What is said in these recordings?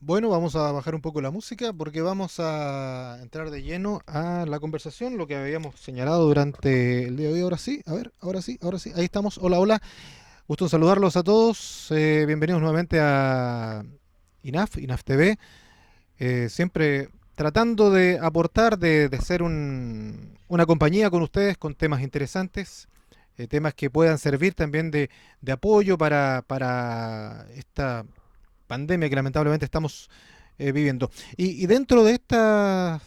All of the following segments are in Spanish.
Bueno, vamos a bajar un poco la música porque vamos a entrar de lleno a la conversación, lo que habíamos señalado durante el día de hoy. Ahora sí, a ver, ahora sí, ahí estamos. Hola, hola, gusto en saludarlos a todos. Bienvenidos nuevamente a INAF TV. Siempre tratando de aportar, de ser una compañía con ustedes con temas interesantes, temas que puedan servir también de apoyo para esta pandemia que lamentablemente estamos viviendo. Y dentro de esta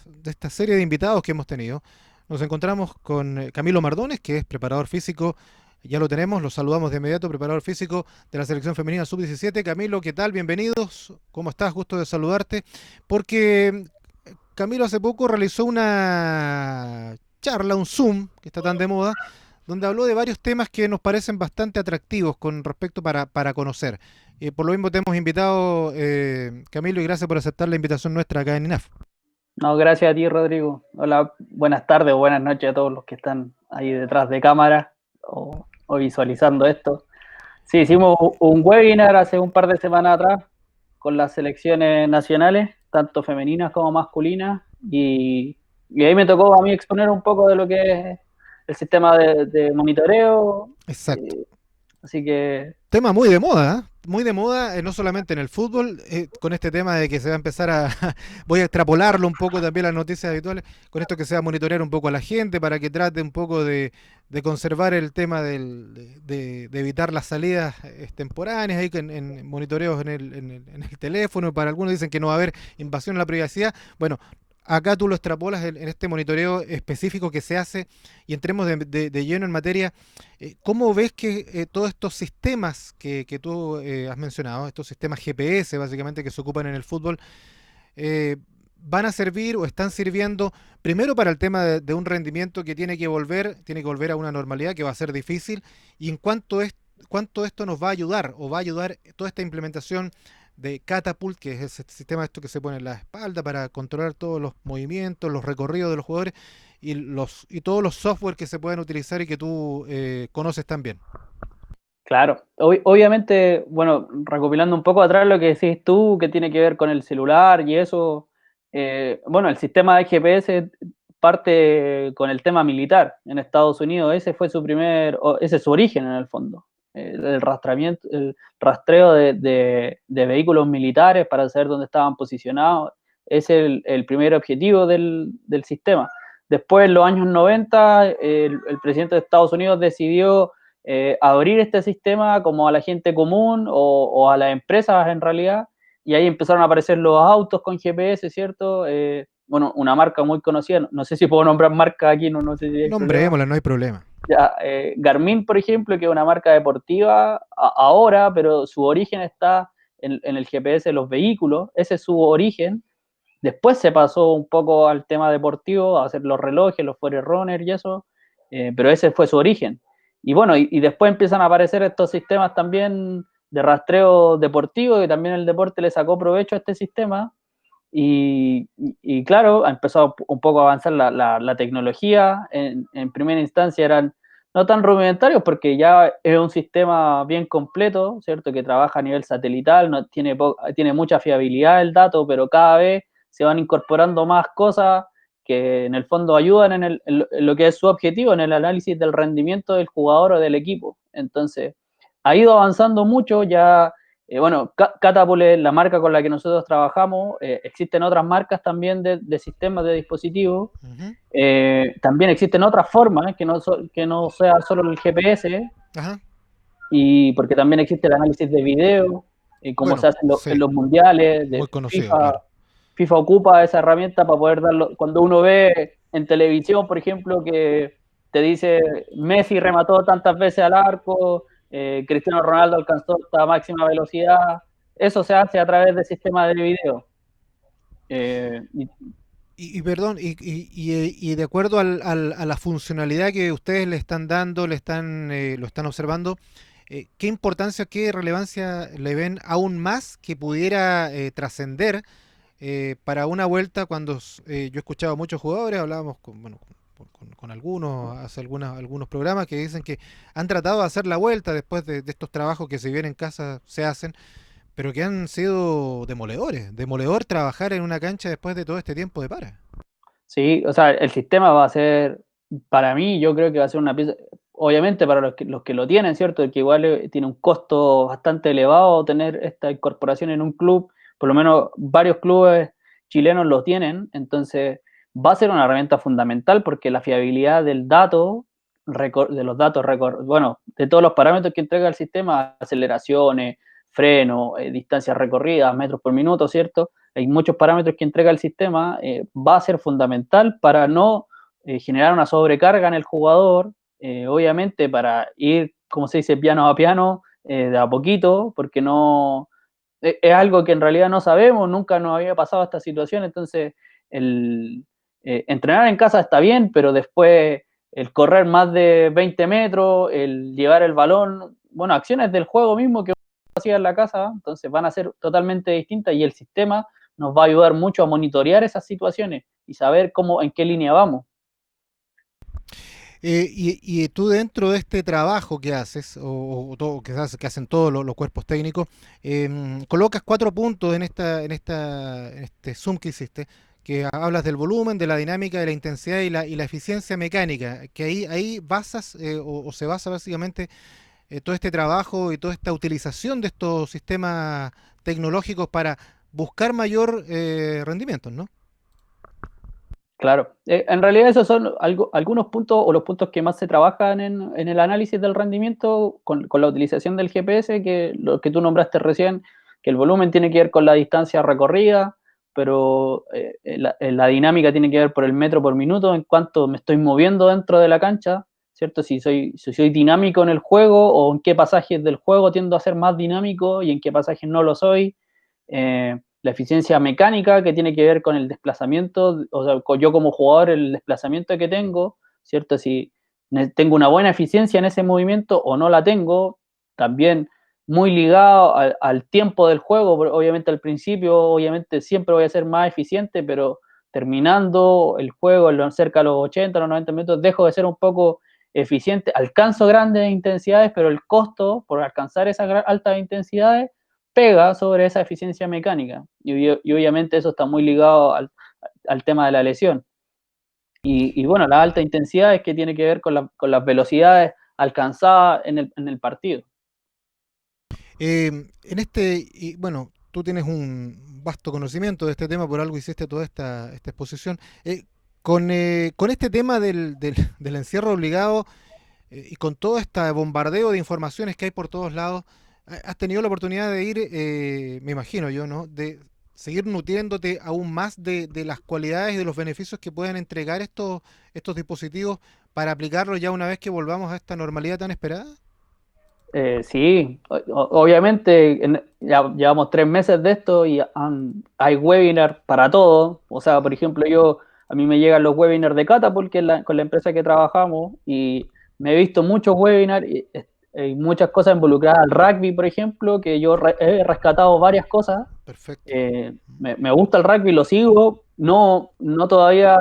serie de invitados que hemos tenido, nos encontramos con Camilo Mardones, que es preparador físico. Ya lo tenemos, lo saludamos de inmediato, preparador físico de la selección femenina sub-17. Camilo, ¿qué tal? Bienvenidos. ¿Cómo estás? Gusto de saludarte. Porque Camilo hace poco realizó una charla, un Zoom, que está tan de moda, donde habló de varios temas que nos parecen bastante atractivos con respecto para conocer. Por lo mismo te hemos invitado, Camilo, y gracias por aceptar la invitación nuestra acá en INAF. No, gracias a ti, Rodrigo. Hola, buenas tardes o buenas noches a todos los que están ahí detrás de cámara o visualizando esto. Sí, hicimos un webinar hace un par de semanas atrás con las selecciones nacionales, tanto femeninas como masculinas, y ahí me tocó a mí exponer un poco de lo que es el sistema de monitoreo. Exacto. eh, Así que, Tema muy de moda, ¿eh? Muy de moda, no solamente en el fútbol, con este tema de que se va a empezar a, voy a extrapolarlo un poco también a las noticias habituales, con esto que se va a monitorear un poco a la gente para que trate un poco de conservar el tema de evitar las salidas extemporáneas, ahí en monitoreos en el teléfono. Para algunos dicen que no va a haber invasión a la privacidad. Bueno, acá tú lo extrapolas en este monitoreo específico que se hace y entremos de lleno en materia. ¿Cómo ves que todos estos sistemas que tú has mencionado, estos sistemas GPS básicamente que se ocupan en el fútbol, eh, van a servir o están sirviendo primero para el tema de un rendimiento que tiene que volver a una normalidad que va a ser difícil? Y en cuánto esto nos va a ayudar o va a ayudar toda esta implementación de Catapult, que es ese sistema esto que se pone en la espalda para controlar todos los movimientos, los recorridos de los jugadores y todos los software que se pueden utilizar y que tú conoces también. claro, obviamente, bueno, recopilando un poco atrás lo que decís tú, que tiene que ver con el celular y eso, bueno, el sistema de GPS parte con el tema militar en Estados Unidos. Ese fue su ese es su origen en el fondo. El rastreo de vehículos militares para saber dónde estaban posicionados, es el primer objetivo del sistema. Después, en los años 90, el presidente de Estados Unidos decidió abrir este sistema como a la gente común o a las empresas en realidad, y ahí empezaron a aparecer los autos con GPS, ¿cierto? Bueno, una marca muy conocida, no sé si puedo nombrar marca aquí, no sé si hay problema. Nombrémosla, no hay problema. Ya, Garmin, por ejemplo, que es una marca deportiva ahora, pero su origen está en el GPS de los vehículos, ese es su origen. Después se pasó un poco al tema deportivo, a hacer los relojes, los Forerunner y eso, pero ese fue su origen. Y bueno, y después empiezan a aparecer estos sistemas también de rastreo deportivo, y también el deporte le sacó provecho a este sistema. Y claro, ha empezado un poco a avanzar la tecnología. En primera instancia eran no tan rudimentarios porque ya es un sistema bien completo, ¿cierto? Que trabaja a nivel satelital, no, tiene mucha fiabilidad el dato, pero cada vez se van incorporando más cosas que en el fondo ayudan en lo que es su objetivo, en el análisis del rendimiento del jugador o del equipo. Entonces, ha ido avanzando mucho, ya bueno, Catapult es la marca con la que nosotros trabajamos. Existen otras marcas también de sistemas de dispositivos. Uh -huh. También existen otras formas que no sea solo el GPS, Ajá. y porque también existe el análisis de video, como se Bueno, hace en sí, los mundiales muy de conocido, FIFA. claro. FIFA ocupa esa herramienta para poder darlo. Cuando uno ve en televisión, por ejemplo, que te dice Messi remató tantas veces al arco, Cristiano Ronaldo alcanzó esta máxima velocidad, eso se hace a través del sistema de video. Eh, y, Y perdón, y de acuerdo a la funcionalidad que ustedes le están dando, lo están observando, ¿qué importancia, qué relevancia le ven aún más que pudiera trascender para una vuelta cuando yo he escuchado a muchos jugadores, hablábamos bueno, con algunos, hace algunos programas que dicen que han tratado de hacer la vuelta después de estos trabajos que si bien en casa se hacen, pero que han sido demoledores. Demoledor trabajar en una cancha después de todo este tiempo de para. Sí, o sea, el sistema va a ser, para mí, yo creo que va a ser una pieza, obviamente para los que lo tienen, ¿cierto? Que igual tiene un costo bastante elevado tener esta incorporación en un club, por lo menos varios clubes chilenos lo tienen, entonces va a ser una herramienta fundamental porque la fiabilidad del dato, de los datos, bueno, de todos los parámetros que entrega el sistema, aceleraciones, freno, distancias recorridas, metros por minuto, ¿cierto? Hay muchos parámetros que entrega el sistema, va a ser fundamental para no generar una sobrecarga en el jugador, obviamente para ir, como se dice, piano a piano, de a poquito, porque no es algo que en realidad no sabemos, nunca nos había pasado esta situación, entonces el entrenar en casa está bien, pero después el correr más de 20 metros, el llevar el balón, bueno, acciones del juego mismo que hacía en la casa, entonces van a ser totalmente distintas y el sistema nos va a ayudar mucho a monitorear esas situaciones y saber cómo, en qué línea vamos. Y tú dentro de este trabajo que haces, o todo, que hacen todos los cuerpos técnicos, colocas 4 puntos en este Zoom que hiciste, que hablas del volumen, de la dinámica, de la intensidad y la eficiencia mecánica, que ahí basas o se basa básicamente todo este trabajo y toda esta utilización de estos sistemas tecnológicos para buscar mayor rendimiento, ¿no? Claro, en realidad esos son algunos puntos o los puntos que más se trabajan en el análisis del rendimiento con la utilización del GPS, que lo que tú nombraste recién, que el volumen tiene que ver con la distancia recorrida, pero la dinámica tiene que ver por el metro por minuto, en cuanto me estoy moviendo dentro de la cancha, ¿cierto? Si soy dinámico en el juego o en qué pasajes del juego tiendo a ser más dinámico y en qué pasajes no lo soy. La eficiencia mecánica que tiene que ver con el desplazamiento, o sea, yo como jugador el desplazamiento que tengo, ¿cierto? Si tengo una buena eficiencia en ese movimiento o no la tengo, también muy ligado al tiempo del juego, obviamente al principio, obviamente siempre voy a ser más eficiente, pero terminando el juego cerca de los 80, los 90 minutos, dejo de ser un poco eficiente, alcanzo grandes intensidades, pero el costo por alcanzar esas altas intensidades pega sobre esa eficiencia mecánica. Y obviamente eso está muy ligado al tema de la lesión. Y bueno, la alta intensidad es que tiene que ver con las velocidades alcanzadas en el partido. Bueno, tú tienes un vasto conocimiento de este tema, por algo hiciste toda esta exposición. Con este tema del encierro obligado y con todo este bombardeo de informaciones que hay por todos lados, has tenido la oportunidad de ir, me imagino yo, ¿no? De seguir nutriéndote aún más de las cualidades y de los beneficios que pueden entregar estos dispositivos para aplicarlos ya una vez que volvamos a esta normalidad tan esperada. Sí, obviamente ya llevamos 3 meses de esto y hay webinars para todo. O sea, por ejemplo, a mí me llegan los webinars de Catapult, que es con la empresa que trabajamos, y me he visto muchos webinars y muchas cosas involucradas al rugby, por ejemplo, que yo he rescatado varias cosas. Perfecto. Me gusta el rugby, lo sigo, no todavía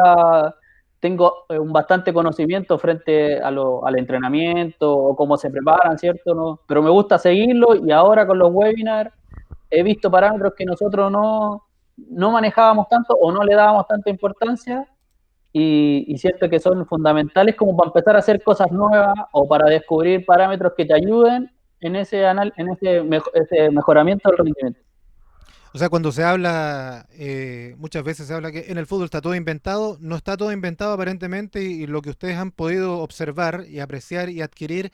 tengo un bastante conocimiento frente al entrenamiento o cómo se preparan, ¿cierto? ¿No? Pero me gusta seguirlo y ahora con los webinars he visto parámetros que nosotros no manejábamos tanto o no le dábamos tanta importancia y cierto que son fundamentales como para empezar a hacer cosas nuevas o para descubrir parámetros que te ayuden ese mejoramiento del rendimiento. O sea, cuando se habla, muchas veces se habla que en el fútbol está todo inventado, no está todo inventado aparentemente y lo que ustedes han podido observar y apreciar y adquirir,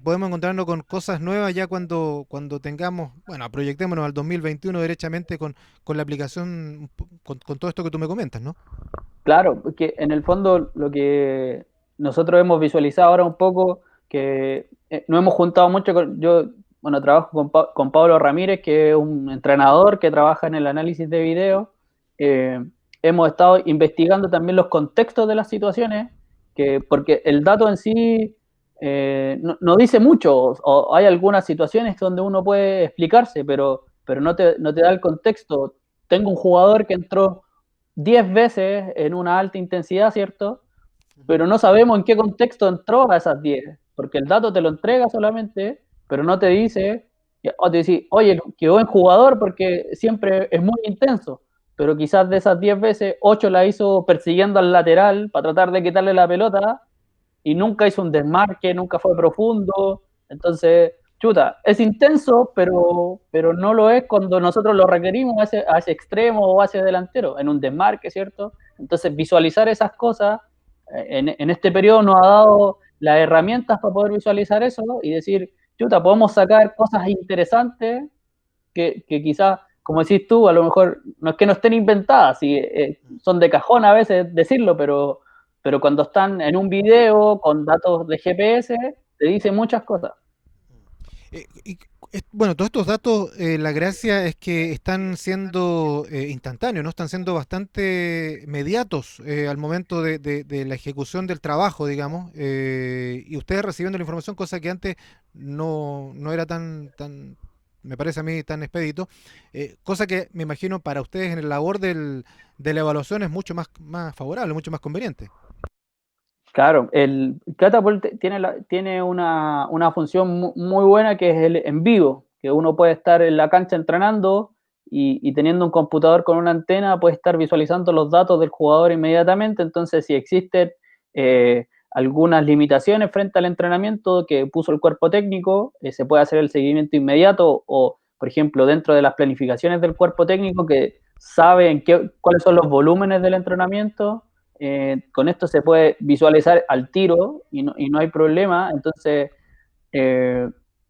podemos encontrarnos con cosas nuevas ya cuando tengamos, bueno, proyectémonos al 2021 derechamente con la aplicación, con todo esto que tú me comentas, ¿no? Claro, porque en el fondo lo que nosotros hemos visualizado ahora un poco, que nos hemos juntado mucho yo, bueno, trabajo con Pablo Ramírez, que es un entrenador que trabaja en el análisis de video. Eh, Hemos estado investigando también los contextos de las situaciones, porque el dato en sí no dice mucho, o hay algunas situaciones donde uno puede explicarse, pero no te da el contexto. Tengo un jugador que entró 10 veces en una alta intensidad, ¿cierto? Pero no sabemos en qué contexto entró a esas 10, porque el dato te lo entrega solamente, pero no te dice O te decís, oye, qué buen jugador porque siempre es muy intenso, pero quizás de esas 10 veces, 8 la hizo persiguiendo al lateral para tratar de quitarle la pelota y nunca hizo un desmarque, nunca fue profundo. Entonces, chuta, es intenso, pero no lo es cuando nosotros lo requerimos a ese extremo o a ese delantero, en un desmarque, ¿cierto? Entonces, visualizar esas cosas en este periodo nos ha dado las herramientas para poder visualizar eso, ¿no? Y decir, chuta, podemos sacar cosas interesantes que quizás, como decís tú, a lo mejor no es que no estén inventadas, y, son de cajón a veces decirlo, pero cuando están en un video con datos de GPS, te dicen muchas cosas. Bueno, todos estos datos, la gracia es que están siendo instantáneos, ¿no? Están siendo bastante mediatos al momento de la ejecución del trabajo, digamos, y ustedes recibiendo la información, cosa que antes no era me parece a mí, tan expedito, cosa que me imagino para ustedes en el labor de la evaluación es mucho más favorable, mucho más conveniente. Claro, el Catapult tiene una función muy buena que es el en vivo, que uno puede estar en la cancha entrenando y teniendo un computador con una antena puede estar visualizando los datos del jugador inmediatamente, entonces si existen algunas limitaciones frente al entrenamiento que puso el cuerpo técnico, se puede hacer el seguimiento inmediato o, por ejemplo, dentro de las planificaciones del cuerpo técnico que sabe cuáles son los volúmenes del entrenamiento, con esto se puede visualizar al tiro y no hay problema, entonces eh,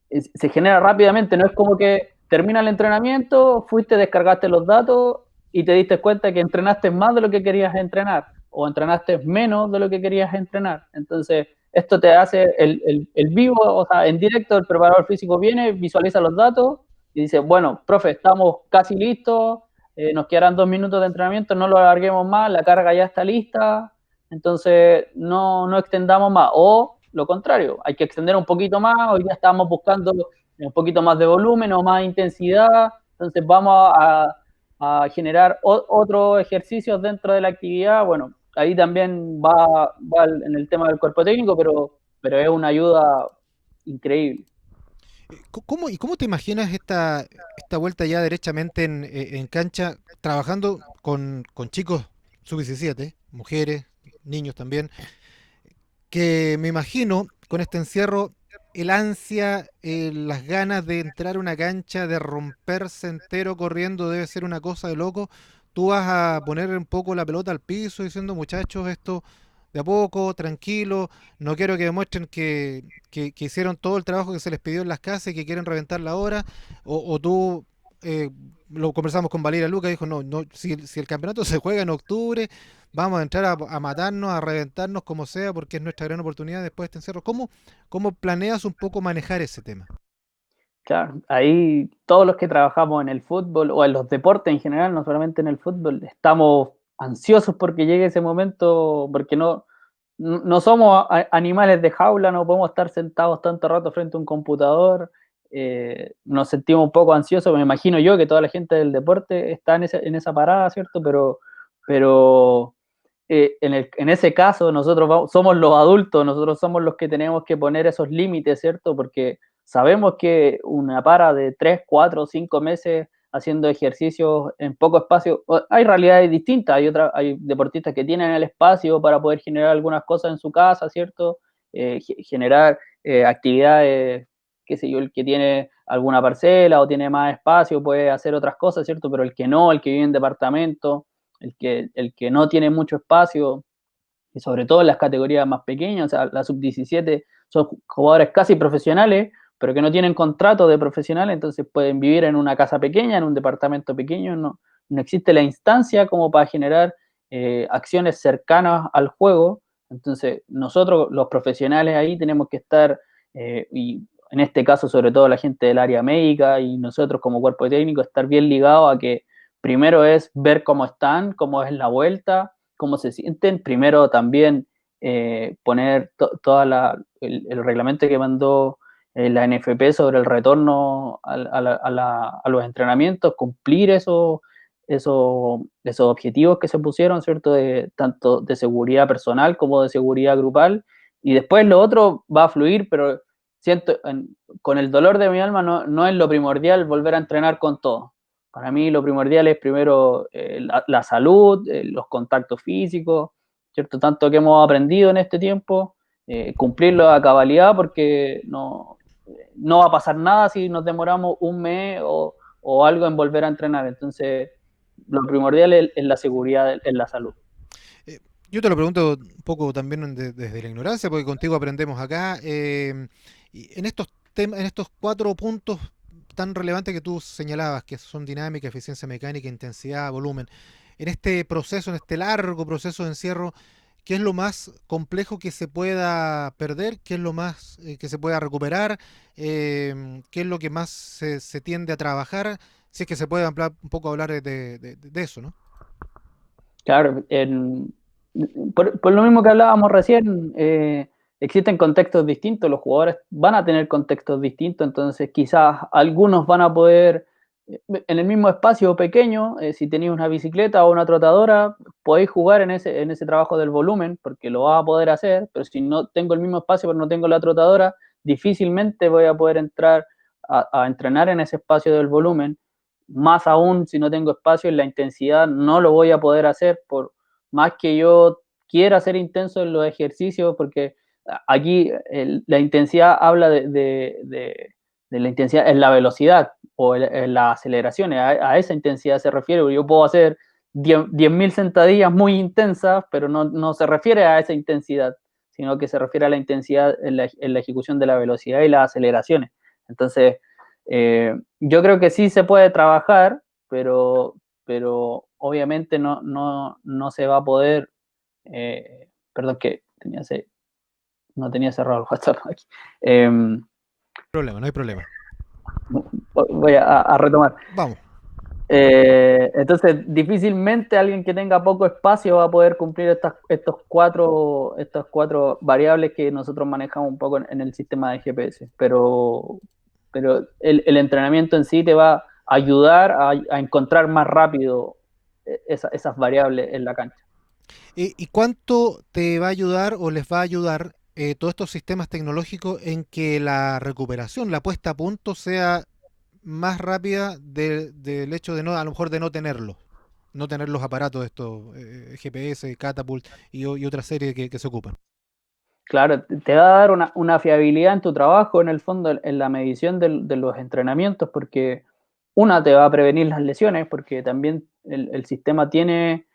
se genera rápidamente, no es como que termina el entrenamiento, fuiste, descargaste los datos y te diste cuenta que entrenaste más de lo que querías entrenar o entrenaste menos de lo que querías entrenar. Entonces, esto te hace el vivo, o sea, en directo el preparador físico viene, visualiza los datos y dice, bueno, profe, estamos casi listos, nos quedarán 2 minutos de entrenamiento, no lo alarguemos más, la carga ya está lista, entonces no extendamos más. O lo contrario, hay que extender un poquito más, hoy día estamos buscando un poquito más de volumen o más intensidad, entonces vamos a generar otros ejercicios dentro de la actividad. Bueno, ahí también va en el tema del cuerpo técnico, pero es una ayuda increíble. ¿Cómo te imaginas esta vuelta ya derechamente en cancha, trabajando con chicos sub-17, mujeres, niños también, que me imagino con este encierro, el ansia, las ganas de entrar a una cancha, de romperse entero corriendo, debe ser una cosa de loco? Tú vas a poner un poco la pelota al piso diciendo, muchachos, esto de a poco, tranquilo, no quiero que demuestren que hicieron todo el trabajo que se les pidió en las casas y que quieren reventar la hora, o tú, eh, lo conversamos con Valeria Luca, dijo, no, si el campeonato se juega en octubre, vamos a entrar a matarnos, a reventarnos como sea, porque es nuestra gran oportunidad después de este encierro. ¿Cómo planeas un poco manejar ese tema? Claro, ahí todos los que trabajamos en el fútbol o en los deportes en general, no solamente en el fútbol, estamos ansiosos porque llegue ese momento, porque no somos animales de jaula, no podemos estar sentados tanto rato frente a un computador, nos sentimos un poco ansiosos, me imagino yo que toda la gente del deporte está en esa parada, ¿cierto? Pero en ese caso nosotros somos los adultos, nosotros somos los que tenemos que poner esos límites, ¿cierto? Porque sabemos que una para de 3, 4, 5 meses haciendo ejercicios en poco espacio, hay realidades distintas, hay deportistas que tienen el espacio para poder generar algunas cosas en su casa, ¿cierto? Generar actividades, qué sé yo, el que tiene alguna parcela o tiene más espacio puede hacer otras cosas, ¿cierto? Pero el que no, el que vive en departamento, el que no tiene mucho espacio, y sobre todo en las categorías más pequeñas, o sea, la sub-17 son jugadores casi profesionales, pero que no tienen contrato de profesional, entonces pueden vivir en una casa pequeña, en un departamento pequeño, no existe la instancia como para generar acciones cercanas al juego, entonces nosotros los profesionales ahí tenemos que estar, y en este caso sobre todo la gente del área médica y nosotros como cuerpo técnico, estar bien ligados a que primero es ver cómo están, cómo es la vuelta, cómo se sienten. Primero también poner todo el reglamento que mandó la NFP sobre el retorno a los entrenamientos, cumplir esos objetivos que se pusieron, ¿cierto? Tanto de seguridad personal como de seguridad grupal. Y después lo otro va a fluir, pero siento, con el dolor de mi alma no es lo primordial volver a entrenar con todo. Para mí lo primordial es primero la salud, los contactos físicos, ¿cierto? Tanto que hemos aprendido en este tiempo, cumplirlo a cabalidad porque no va a pasar nada si nos demoramos un mes o algo en volver a entrenar. Entonces, lo primordial es la seguridad, es la salud. Yo te lo pregunto un poco también desde la ignorancia, porque contigo aprendemos acá. Y en en estos cuatro puntos tan relevantes que tú señalabas, que son dinámica, eficiencia mecánica, intensidad, volumen, en este proceso, en este largo proceso de encierro, ¿qué es lo más complejo que se pueda perder? ¿Qué es lo más que se pueda recuperar? ¿Qué es lo que más se tiende a trabajar? Si es que se puede un poco hablar de eso, ¿no? Claro, por lo mismo que hablábamos recién, existen contextos distintos, los jugadores van a tener contextos distintos, entonces quizás algunos van a poder, en el mismo espacio pequeño, si tenéis una bicicleta o una trotadora, podéis jugar en ese trabajo del volumen, porque lo vas a poder hacer, pero si no tengo el mismo espacio, pero no tengo la trotadora, difícilmente voy a poder entrar a entrenar en ese espacio del volumen. Más aún si no tengo espacio en la intensidad, no lo voy a poder hacer por más que yo quiera ser intenso en los ejercicios, porque aquí la intensidad habla de la intensidad en la velocidad o en las aceleraciones, a esa intensidad se refiere. Yo puedo hacer 10.000 sentadillas muy intensas, pero no se refiere a esa intensidad, sino que se refiere a la intensidad en la ejecución de la velocidad y las aceleraciones. Entonces, yo creo que sí se puede trabajar, pero obviamente no se va a poder. Perdón, que no tenía cerrado el WhatsApp aquí. Eh, Problema, no hay problema. voy a retomar. Vamos. Entonces, difícilmente alguien que tenga poco espacio va a poder cumplir estas cuatro variables que nosotros manejamos un poco en el sistema de GPS. Pero el entrenamiento en sí te va a ayudar a encontrar más rápido esas variables en la cancha. ¿Y cuánto te va a ayudar o les va a ayudar todos estos sistemas tecnológicos en que la recuperación, la puesta a punto sea más rápida del hecho de no, a lo mejor de no tenerlos? No tener los aparatos estos GPS, Catapult y otra serie que se ocupan. Claro, te va a dar una fiabilidad en tu trabajo, en el fondo, en la medición de los entrenamientos, porque una te va a prevenir las lesiones, porque también el sistema tiene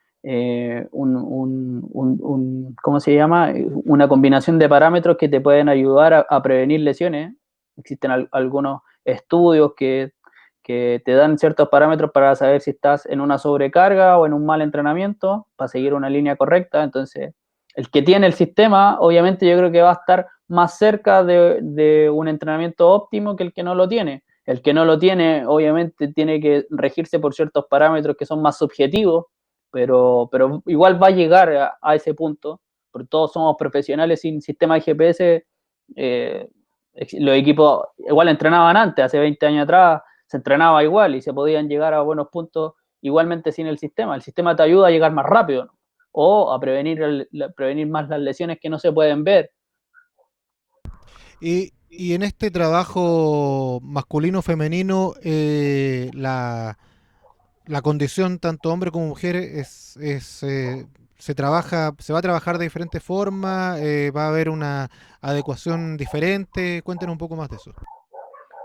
¿cómo se llama? Una combinación de parámetros que te pueden ayudar a prevenir lesiones. Existen algunos estudios que te dan ciertos parámetros para saber si estás en una sobrecarga o en un mal entrenamiento, para seguir una línea correcta. Entonces, el que tiene el sistema, obviamente yo creo que va a estar más cerca de un entrenamiento óptimo que el que no lo tiene. El que no lo tiene, obviamente, tiene que regirse por ciertos parámetros que son más subjetivos, pero igual va a llegar a ese punto, porque todos somos profesionales sin sistema de GPS. eh, los equipos igual entrenaban antes, hace 20 años atrás, se entrenaba igual y se podían llegar a buenos puntos igualmente sin el sistema. El sistema te ayuda a llegar más rápido, ¿no? O a prevenir más las lesiones que no se pueden ver. Y en este trabajo masculino-femenino, la condición tanto hombre como mujer se va a trabajar de diferente forma, va a haber una adecuación diferente. Cuéntenos un poco más de eso.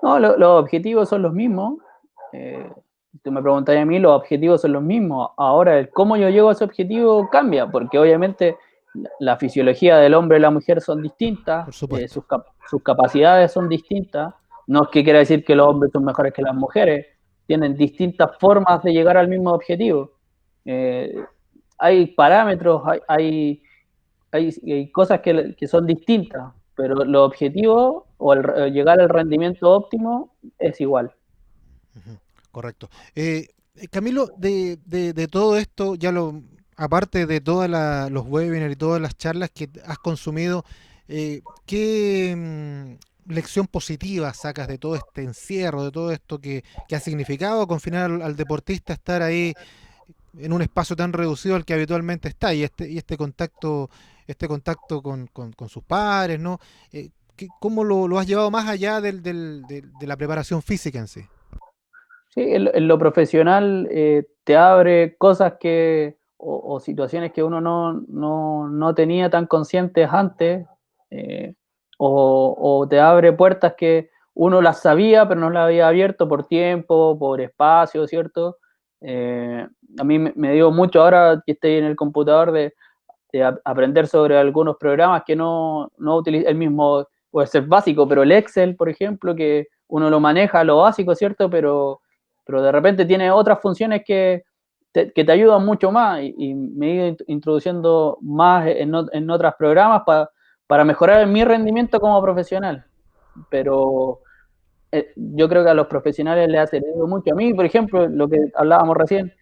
No, los objetivos son los mismos. Eh, Tú me preguntas a mí, los objetivos son los mismos. Ahora, el cómo yo llego a ese objetivo cambia, porque obviamente la fisiología del hombre y la mujer son distintas, Por supuesto. sus capacidades son distintas. No es que quiera decir que los hombres son mejores que las mujeres, tienen distintas formas de llegar al mismo objetivo. Eh, Hay parámetros, hay cosas que son distintas, pero los objetivos o llegar al rendimiento óptimo es igual. Ujú, correcto. Camilo, de todo esto, aparte de todos los webinars y todas las charlas que has consumido, ¿qué lección positiva sacas de todo este encierro, de todo esto que ha significado confinar al deportista, estar ahí en un espacio tan reducido al que habitualmente está y este contacto con sus pares, ¿no? ¿Cómo lo has llevado más allá de la preparación física en sí? Sí, en lo profesional te abre cosas o situaciones que uno no tenía tan conscientes antes, eh, o te abre puertas que uno las sabía, pero no las había abierto por tiempo, por espacio, ¿cierto? Eh, a mí me dio mucho ahora que estoy en el computador de aprender sobre algunos programas que no utiliza el mismo, puede ser básico, pero el Excel, por ejemplo, que uno lo maneja, lo básico, ¿cierto? Pero de repente tiene otras funciones que te ayudan mucho más y me he ido introduciendo más en otros programas para mejorar mi rendimiento como profesional. Pero yo creo que a los profesionales les ha servido mucho. A mí, por ejemplo, lo que hablábamos recién,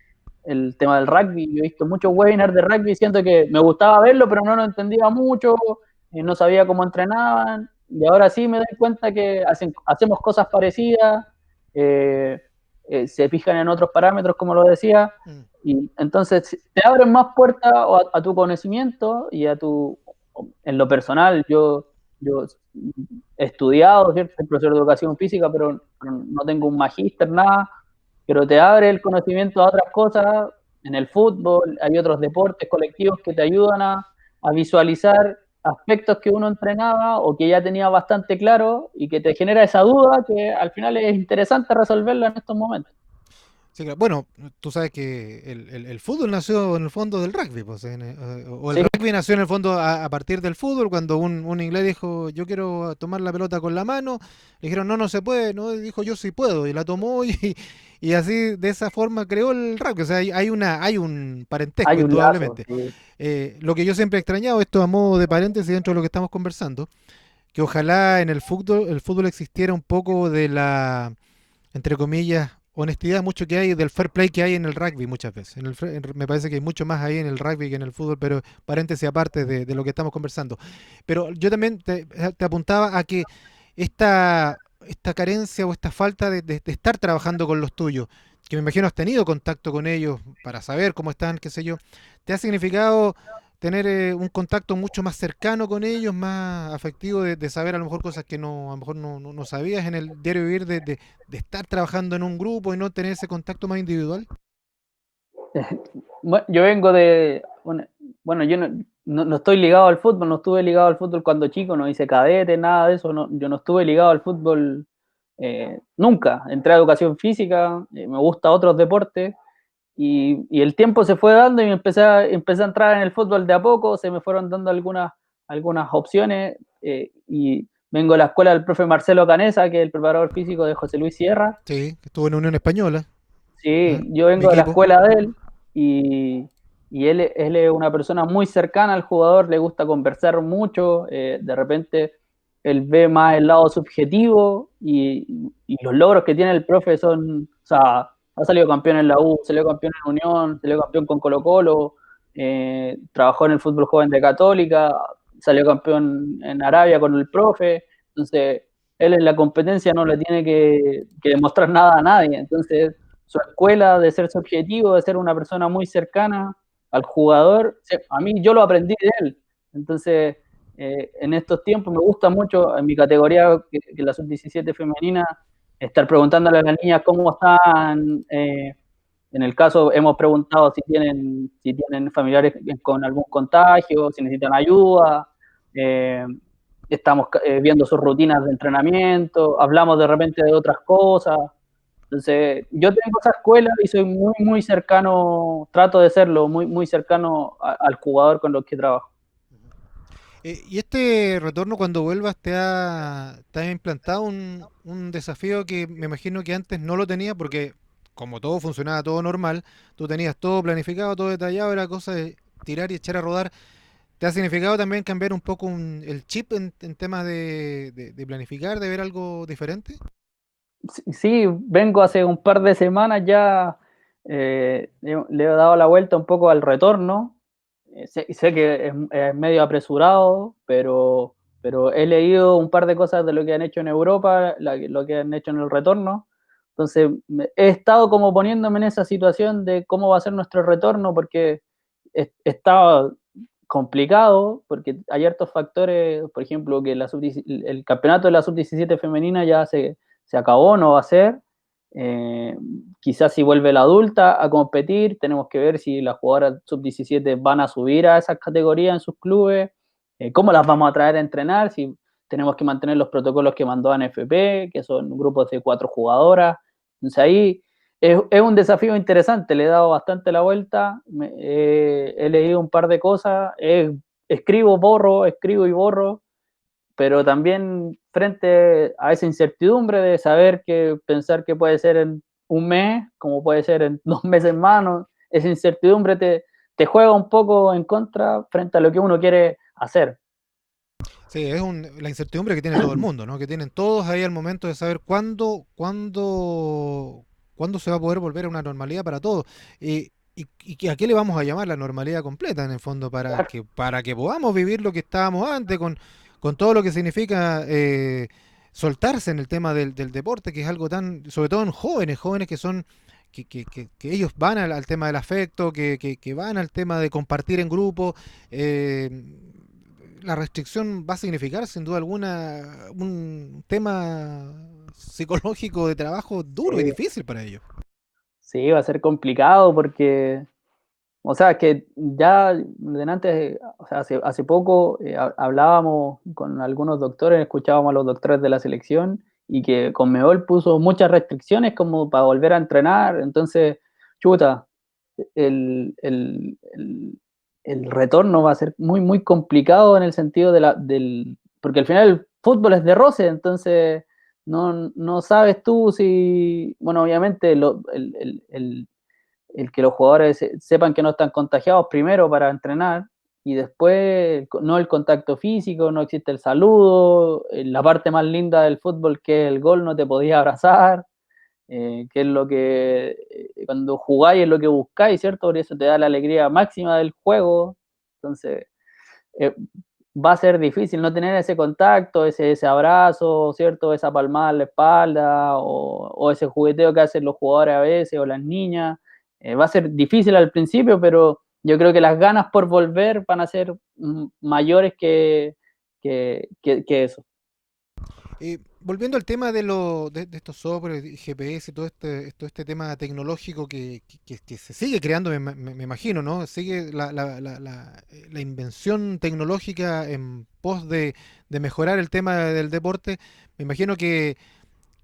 el tema del rugby, yo he visto muchos webinars de rugby, siento que me gustaba verlo, pero no lo entendía mucho, no sabía cómo entrenaban, y ahora sí me doy cuenta que hacemos cosas parecidas, eh, se fijan en otros parámetros, como lo decía, Mm. y entonces te abren más puertas a tu conocimiento y en lo personal, yo he estudiado, ¿cierto? Soy profesor de educación física, pero no tengo un magíster, nada, pero te abre el conocimiento a otras cosas. En el fútbol hay otros deportes colectivos que te ayudan a visualizar aspectos que uno entrenaba o que ya tenía bastante claro y que te genera esa duda que al final es interesante resolverla en estos momentos. Sí, claro. Bueno, tú sabes que el fútbol nació en el fondo del rugby, pues, o el Sí, rugby nació en el fondo a partir del fútbol, cuando un inglés dijo, yo quiero tomar la pelota con la mano, le dijeron, no, no se puede, no, y dijo, yo sí puedo, y la tomó, y así, de esa forma creó el rugby, o sea, hay un parentesco, hay un lazo, indudablemente. sí. Lo que yo siempre he extrañado, esto a modo de paréntesis dentro de lo que estamos conversando, que ojalá en el fútbol existiera un poco de la entre comillas, honestidad mucho que hay del fair play que hay en el rugby muchas veces. Me parece que hay mucho más ahí en el rugby que en el fútbol, pero paréntesis aparte de lo que estamos conversando. Pero yo también te apuntaba a que esta carencia o esta falta de estar trabajando con los tuyos, que me imagino has tenido contacto con ellos para saber cómo están, qué sé yo, te ha significado tener un contacto mucho más cercano con ellos, más afectivo, de saber a lo mejor cosas que a lo mejor no sabías en el diario vivir, de estar trabajando en un grupo y no tener ese contacto más individual. Bueno, yo vengo bueno, yo no estoy ligado al fútbol, no estuve ligado al fútbol cuando chico, no hice cadete, nada de eso, yo no estuve ligado al fútbol nunca. Entré a educación física, me gusta otros deportes y el tiempo se fue dando y empecé a entrar en el fútbol de a poco, se me fueron dando algunas opciones y vengo de la escuela del profe Marcelo Canesa, que es el preparador físico de José Luis Sierra. Sí, que estuvo en Unión Española, Sí, ¿eh? yo Mi vengo de la equipo. escuela de él y él es una persona muy cercana al jugador, le gusta conversar mucho, de repente él ve más el lado subjetivo y los logros que tiene el profe o sea, ha salido campeón en la U, salió campeón en Unión, salió campeón con Colo-Colo, trabajó en el fútbol joven de Católica, salió campeón en Arabia con el profe, entonces él en la competencia no le tiene que demostrar nada a nadie, entonces su escuela de ser subjetivo, de ser una persona muy cercana al jugador, a mí yo lo aprendí de él. Entonces, en estos tiempos me gusta mucho, en mi categoría, que la sub-17 femenina, estar preguntándole a las niñas cómo están. En el caso, hemos preguntado si tienen familiares con algún contagio, si necesitan ayuda. Eh, estamos viendo sus rutinas de entrenamiento, hablamos de repente de otras cosas. Entonces, yo tengo esa escuela y soy muy, muy cercano, trato de serlo, muy, muy cercano al jugador con los que trabajo. Y este retorno cuando vuelvas te ha implantado un desafío que me imagino que antes no lo tenía porque como todo funcionaba todo normal, tú tenías todo planificado, todo detallado, era cosa de tirar y echar a rodar. ¿Te ha significado también cambiar un poco el chip en temas de planificar, de ver algo diferente? Sí, vengo hace un par de semanas ya, le he dado la vuelta un poco al retorno. Sé que es medio apresurado, pero he leído un par de cosas de lo que han hecho en Europa, lo que han hecho en el retorno. Entonces, he estado como poniéndome en esa situación de cómo va a ser nuestro retorno, porque estaba complicado porque hay hartos factores, por ejemplo, que el campeonato de la sub-17 femenina ya se acabó, no va a ser. Quizás si vuelve la adulta a competir, tenemos que ver si las jugadoras sub-17 van a subir a esas categorías en sus clubes, cómo las vamos a traer a entrenar, si tenemos que mantener los protocolos que mandó ANFP, que son grupos de 4 jugadoras. Entonces ahí es un desafío interesante, le he dado bastante la vuelta, he leído un par de cosas, escribo y borro, pero también frente a esa incertidumbre de saber que pensar que puede ser en un mes, como puede ser en 2 meses más, ¿no? Esa incertidumbre te juega un poco en contra frente a lo que uno quiere hacer. Sí, es la incertidumbre que tiene todo el mundo, ¿no? Que tienen todos ahí al momento de saber cuándo se va a poder volver a una normalidad para todos. Y a qué le vamos a llamar la normalidad completa, en el fondo, para que podamos vivir lo que estábamos antes, con todo lo que significa soltarse en el tema del deporte, que es algo tan, sobre todo en jóvenes que son, que ellos van al tema del afecto, que van al tema de compartir en grupo. La restricción va a significar sin duda alguna un tema psicológico de trabajo duro y Sí, difícil para ellos. sí, va a ser complicado porque, o sea, que ya de antes, o sea, hace poco hablábamos con algunos doctores, escuchábamos a los doctores de la selección y que Conmebol puso muchas restricciones como para volver a entrenar, entonces, chuta, el, el, el, el retorno va a ser muy, muy complicado en el sentido porque al final el fútbol es de roce, entonces no sabes tú si, bueno, obviamente el que los jugadores sepan que no están contagiados primero para entrenar y después no el contacto físico, no existe el saludo, la parte más linda del fútbol que es el gol, no te podías abrazar, que es lo que cuando jugáis es lo que buscáis, ¿cierto? Por eso te da la alegría máxima del juego. Entonces, eh, va a ser difícil no tener ese contacto, ese abrazo, ¿cierto? Esa palmada en la espalda o ese jugueteo que hacen los jugadores a veces o las niñas. Va a ser difícil al principio, pero yo creo que las ganas por volver van a ser mayores que eso. Volviendo al tema de estos software, GPS y todo este tema tecnológico que se sigue creando, me imagino, ¿no? Sigue la invención tecnológica en pos de mejorar el tema del deporte. Me imagino que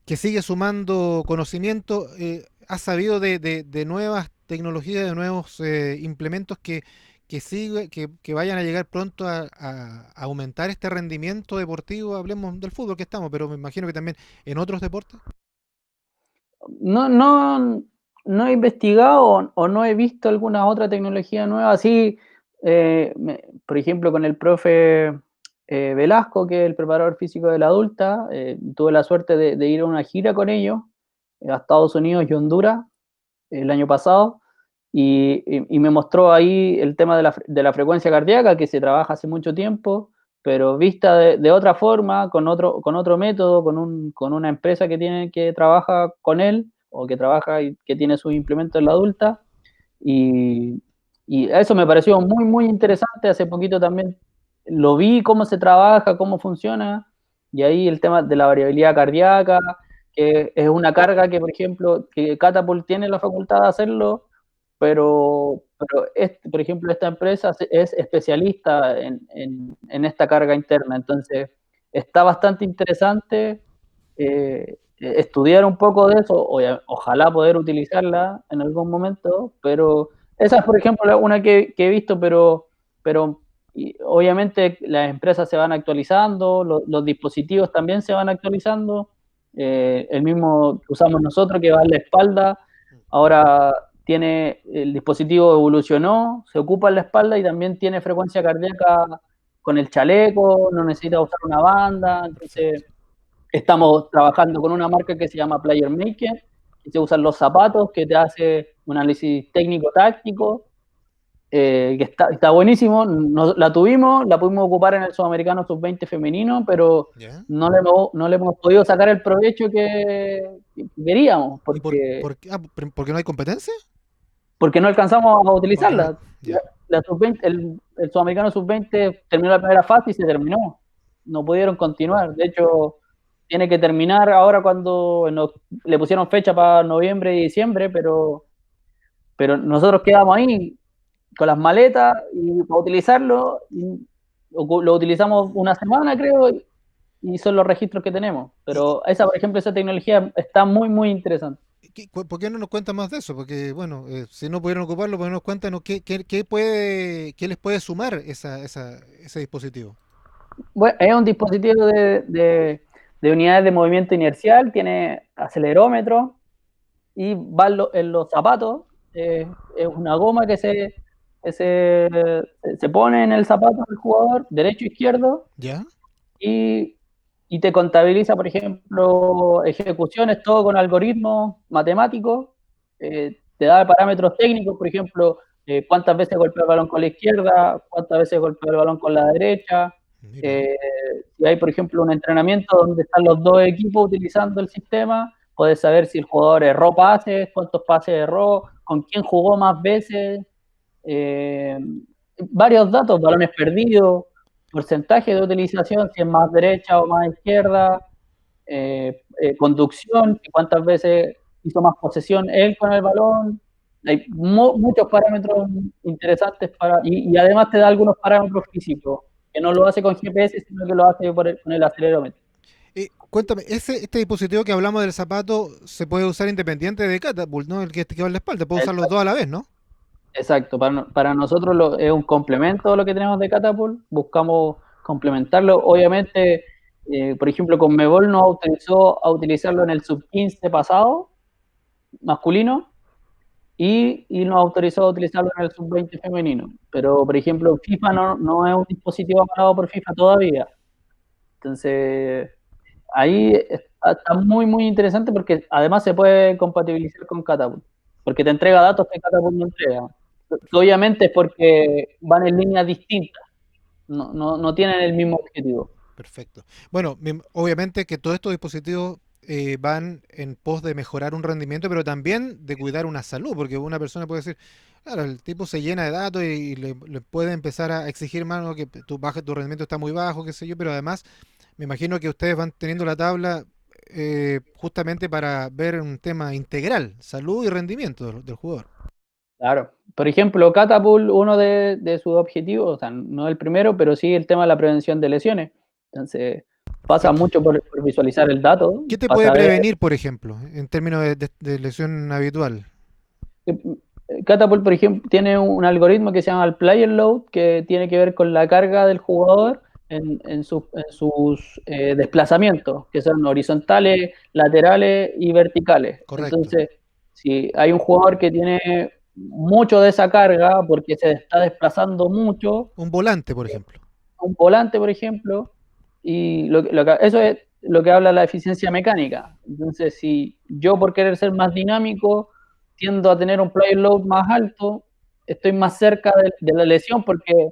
sigue sumando conocimiento. ¿Has sabido de nuevas tecnologías, de nuevos implementos que vayan a llegar pronto a aumentar este rendimiento deportivo? Hablemos del fútbol que estamos, pero me imagino que también en otros deportes. No, no, no he investigado o no he visto alguna otra tecnología nueva. Sí, por ejemplo, con el profe Velasco, que es el preparador físico de la adulta, tuve la suerte de ir a una gira con ellos a Estados Unidos y Honduras el año pasado y me mostró ahí el tema de la frecuencia cardíaca que se trabaja hace mucho tiempo, pero vista de otra forma, con otro método, con una empresa que trabaja con él o que trabaja y que tiene sus implementos en la adulta. Y, y eso me pareció muy, muy interesante. Hace poquito también lo vi, cómo se trabaja, cómo funciona. Y ahí el tema de la variabilidad cardíaca, que es una carga que, por ejemplo, que Catapult tiene la facultad de hacerlo, por ejemplo, esta empresa es especialista en esta carga interna. Entonces, está bastante interesante estudiar un poco de eso, ojalá poder utilizarla en algún momento, pero esa es, por ejemplo, una que he visto, pero obviamente las empresas se van actualizando, los dispositivos también se van actualizando, el mismo que usamos nosotros que va en la espalda, ahora el dispositivo evolucionó, se ocupa en la espalda y también tiene frecuencia cardíaca con el chaleco, no necesita usar una banda, entonces Perfecto. estamos trabajando con una marca que se llama Player Maker, que se usan los zapatos, que te hace un análisis técnico-táctico, que está buenísimo. La tuvimos, la pudimos ocupar en el Sudamericano Sub-20 femenino, pero ¿Ya? no le hemos podido sacar el provecho que queríamos, ¿Y porque no hay competencia? porque no alcanzamos a Porque no hay. utilizarla. Ya. la sub-20, el sudamericano sub-20 terminó la primera fase y se terminó. No pudieron continuar. De hecho, tiene que terminar ahora cuando le pusieron fecha para noviembre y diciembre, pero nosotros quedamos ahí con las maletas y para utilizarlo, lo utilizamos una semana, creo, y son los registros que tenemos. Pero esa, por ejemplo, esa tecnología está muy, muy interesante. ¿Por qué no nos cuentan más de eso? Porque, bueno, si no pudieron ocuparlo, ¿por qué no nos cuentan qué les puede sumar ese dispositivo? Bueno, es un dispositivo de unidades de movimiento inercial, tiene acelerómetro y va en los zapatos. Es una goma que se pone en el zapato del jugador, derecho e izquierdo, ¿Ya? y, y te contabiliza, por ejemplo, ejecuciones, todo con algoritmos matemáticos. Te da parámetros técnicos, por ejemplo, cuántas veces golpea el balón con la izquierda, cuántas veces golpea el balón con la derecha. Mira, Eh, si hay, por ejemplo, un entrenamiento donde están los dos equipos utilizando el sistema, puedes saber si el jugador erró pases, cuántos pases erró, con quién jugó más veces, eh, varios datos, balones perdidos, porcentaje de utilización, si es más derecha o más izquierda, conducción, cuántas veces hizo más posesión él con el balón. Hay muchos parámetros interesantes y además te da algunos parámetros físicos, que no lo hace con GPS, sino que lo hace con el acelerómetro. cuéntame, este dispositivo que hablamos del zapato se puede usar independiente de Catapult, ¿no? El que va en la espalda, puede usar los dos a la vez, ¿no? Exacto, para nosotros es un complemento a lo que tenemos de Catapult, buscamos complementarlo. Obviamente, por ejemplo, Conmebol nos autorizó a utilizarlo en el sub-15 pasado, masculino, y nos autorizó a utilizarlo en el sub-20 femenino. Pero, por ejemplo, FIFA no es un dispositivo avalado por FIFA todavía. Entonces, ahí está muy, muy interesante porque además se puede compatibilizar con Catapult, porque te entrega datos que Catapult no entrega. Obviamente es porque van en líneas distintas, no tienen el mismo objetivo. Perfecto. Bueno, obviamente que todos estos dispositivos van en pos de mejorar un rendimiento, pero también de cuidar una salud, porque una persona puede decir, claro, el tipo se llena de datos y le puede empezar a exigir más, ¿no? Que tu rendimiento está muy bajo, qué sé yo, pero además me imagino que ustedes van teniendo la tabla justamente para ver un tema integral, salud y rendimiento del jugador. Claro. Por ejemplo, Catapult, uno de sus objetivos, o sea, no el primero, pero sí el tema de la prevención de lesiones. Entonces, pasa Perfecto. mucho por visualizar el dato, ¿Qué te para puede saber. prevenir, por ejemplo, en términos de lesión habitual? Catapult, por ejemplo, tiene un algoritmo que se llama el player load, que tiene que ver con la carga del jugador en sus desplazamientos, que son horizontales, laterales y verticales. Correcto. Entonces, si hay un jugador que tiene mucho de esa carga porque se está desplazando mucho, Un volante, por ejemplo. un volante, por ejemplo, y eso es lo que habla la eficiencia mecánica. Entonces, si yo por querer ser más dinámico tiendo a tener un player load más alto, estoy más cerca de la lesión porque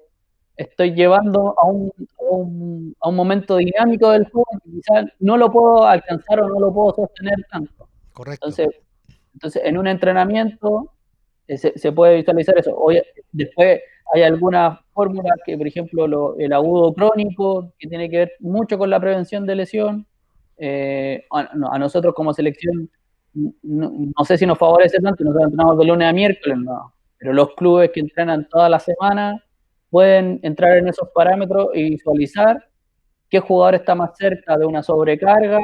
estoy llevando a un momento dinámico del juego que quizás no lo puedo alcanzar o no lo puedo sostener tanto. Correcto. Entonces en un entrenamiento se puede visualizar eso. Después hay algunas fórmulas que, por ejemplo, el agudo crónico, que tiene que ver mucho con la prevención de lesión. A nosotros como selección, no sé si nos favorece tanto, nosotros entrenamos de lunes a miércoles, no. Pero los clubes que entrenan toda la semana pueden entrar en esos parámetros y visualizar qué jugador está más cerca de una sobrecarga,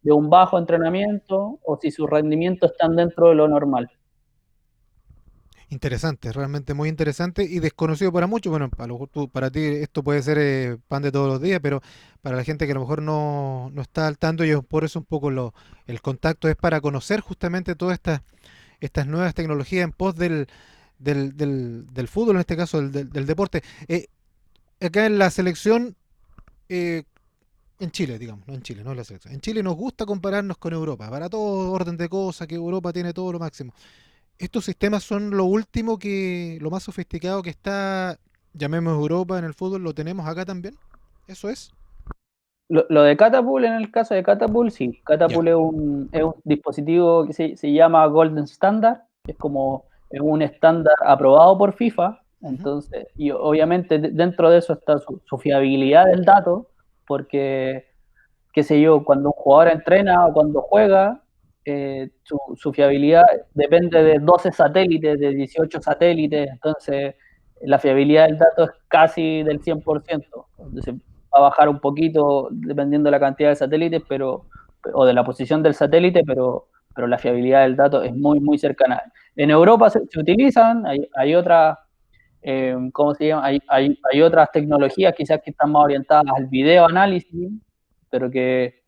de un bajo entrenamiento, o si sus rendimientos están dentro de lo normal. Interesante, realmente muy interesante y desconocido para muchos. Bueno, a lo mejor para ti esto puede ser pan de todos los días, pero para la gente que a lo mejor no está al tanto, y por eso un poco el contacto es para conocer justamente todas estas nuevas tecnologías en pos del fútbol, en este caso del deporte. Acá en la selección, eh, en Chile, digamos, no en Chile, no en la selección. En Chile nos gusta compararnos con Europa, para todo orden de cosas, que Europa tiene todo lo máximo. Estos sistemas son lo último lo más sofisticado que está, llamemos Europa en el fútbol, lo tenemos acá también. ¿Eso es? Lo de Catapult, en el caso de Catapult, sí. Ya, Catapult es un dispositivo que se llama Golden Standard, que es como un estándar aprobado por FIFA. Ujú. Entonces, y obviamente dentro de eso está su fiabilidad del dato, porque qué sé yo, cuando un jugador entrena o cuando juega, su fiabilidad depende de 12 satélites, de 18 satélites, entonces la fiabilidad del dato es casi del 100%. Entonces va a bajar un poquito dependiendo de la cantidad de satélites, o de la posición del satélite, pero la fiabilidad del dato es muy, muy cercana. En Europa se utilizan, hay otras, ¿cómo se llama? Hay otras tecnologías quizás que están más orientadas al video análisis, pero que,